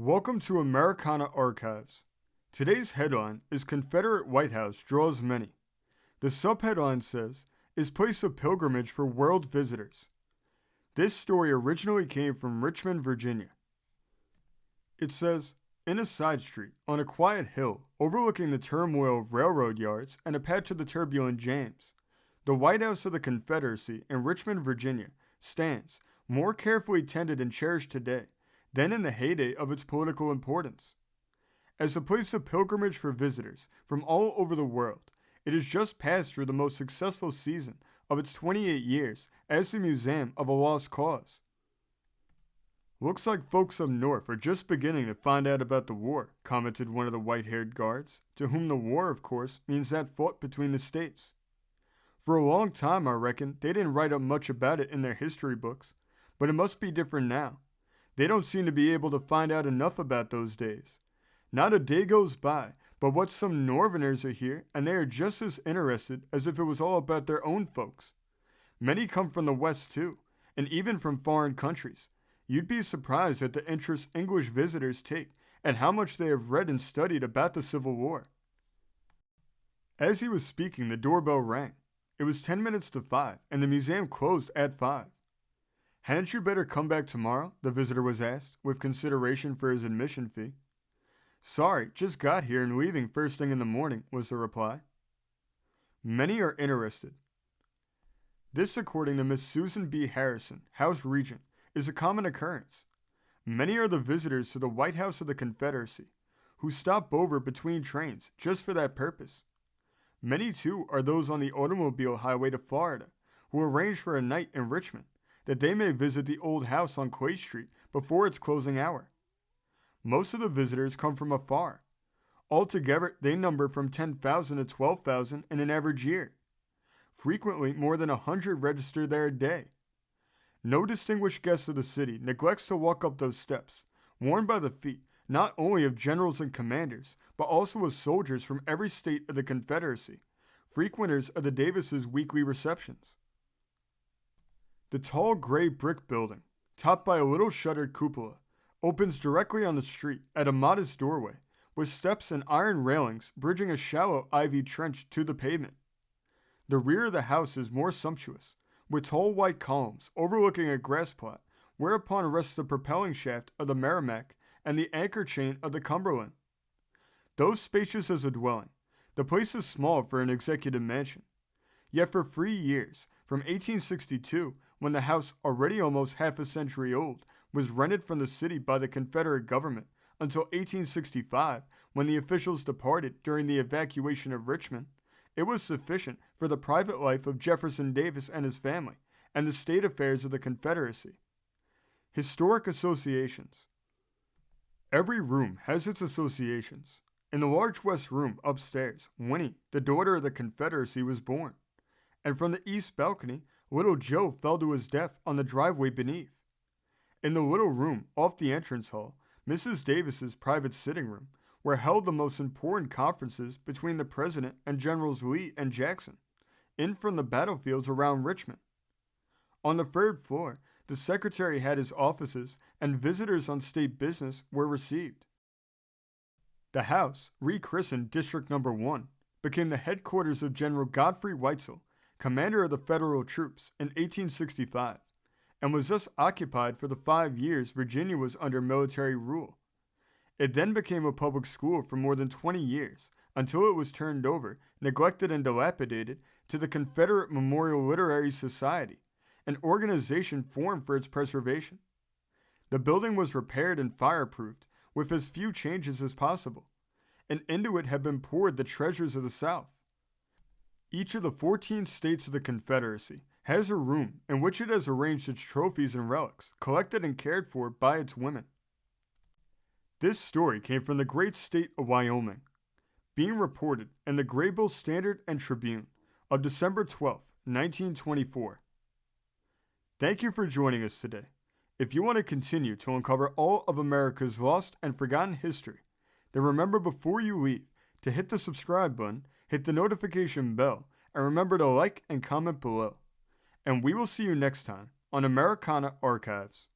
Welcome to Americana Archives. Today's headline is Confederate White House draws many. The subheadline says, is place of pilgrimage for world visitors. This story originally came from Richmond, Virginia. It says, in a side street, on a quiet hill, overlooking the turmoil of railroad yards and a patch of the turbulent James, the White House of the Confederacy in Richmond, Virginia, stands, more carefully tended and cherished today than in the heyday of its political importance. As a place of pilgrimage for visitors from all over the world, it has just passed through the most successful season of its 28 years as the museum of a lost cause. Looks like folks up north are just beginning to find out about the war, commented one of the white-haired guards, to whom the war, of course, means that fought between the states. For a long time, I reckon, they didn't write up much about it in their history books, but it must be different now. They don't seem to be able to find out enough about those days. Not a day goes by, but what some Northerners are here, and they are just as interested as if it was all about their own folks. Many come from the West too, and even from foreign countries. You'd be surprised at the interest English visitors take and how much they have read and studied about the Civil War. As he was speaking, the doorbell rang. It was 10 minutes to 5, and the museum closed at 5. Hadn't you better come back tomorrow? The visitor was asked, with consideration for his admission fee. Sorry, just got here and leaving first thing in the morning, was the reply. Many are interested. This, according to Miss Susan B. Harrison, House Regent, is a common occurrence. Many are the visitors to the White House of the Confederacy, who stop over between trains just for that purpose. Many, too, are those on the automobile highway to Florida, who arrange for a night in Richmond, that they may visit the old house on Clay Street before its closing hour. Most of the visitors come from afar. Altogether, they number from 10,000 to 12,000 in an average year. Frequently, more than 100 register there a day. No distinguished guest of the city neglects to walk up those steps, worn by the feet not only of generals and commanders, but also of soldiers from every state of the Confederacy, frequenters of the Davises' weekly receptions. The tall gray brick building, topped by a little shuttered cupola, opens directly on the street at a modest doorway, with steps and iron railings bridging a shallow ivy trench to the pavement. The rear of the house is more sumptuous, with tall white columns overlooking a grass plot, whereupon rests the propelling shaft of the Merrimac and the anchor chain of the Cumberland. Though spacious as a dwelling, the place is small for an executive mansion. Yet for 3 years, from 1862, when the house, already almost half a century old, was rented from the city by the Confederate government, until 1865, when the officials departed during the evacuation of Richmond, it was sufficient for the private life of Jefferson Davis and his family, and the state affairs of the Confederacy. Historic associations. Every room has its associations. In the large west room upstairs, Winnie, the daughter of the Confederacy, was born. And from the east balcony, little Joe fell to his death on the driveway beneath. In the little room off the entrance hall, Mrs. Davis's private sitting room, were held the most important conferences between the President and Generals Lee and Jackson, in from the battlefields around Richmond. On the third floor, the Secretary had his offices, and visitors on state business were received. The house, rechristened District No. 1, became the headquarters of General Godfrey Weitzel, commander of the Federal troops, in 1865, and was thus occupied for the 5 years Virginia was under military rule. It then became a public school for more than 20 years, until it was turned over, neglected and dilapidated, to the Confederate Memorial Literary Society, an organization formed for its preservation. The building was repaired and fireproofed, with as few changes as possible, and into it have been poured the treasures of the South. Each of the 14 states of the Confederacy has a room in which it has arranged its trophies and relics, collected and cared for by its women. This story came from the great state of Wyoming, being reported in the Greybull Standard and Tribune of December 12, 1924. Thank you for joining us today. If you want to continue to uncover all of America's lost and forgotten history, then remember before you leave to hit the subscribe button, hit the notification bell, and remember to like and comment below. And we will see you next time on Americana Archives.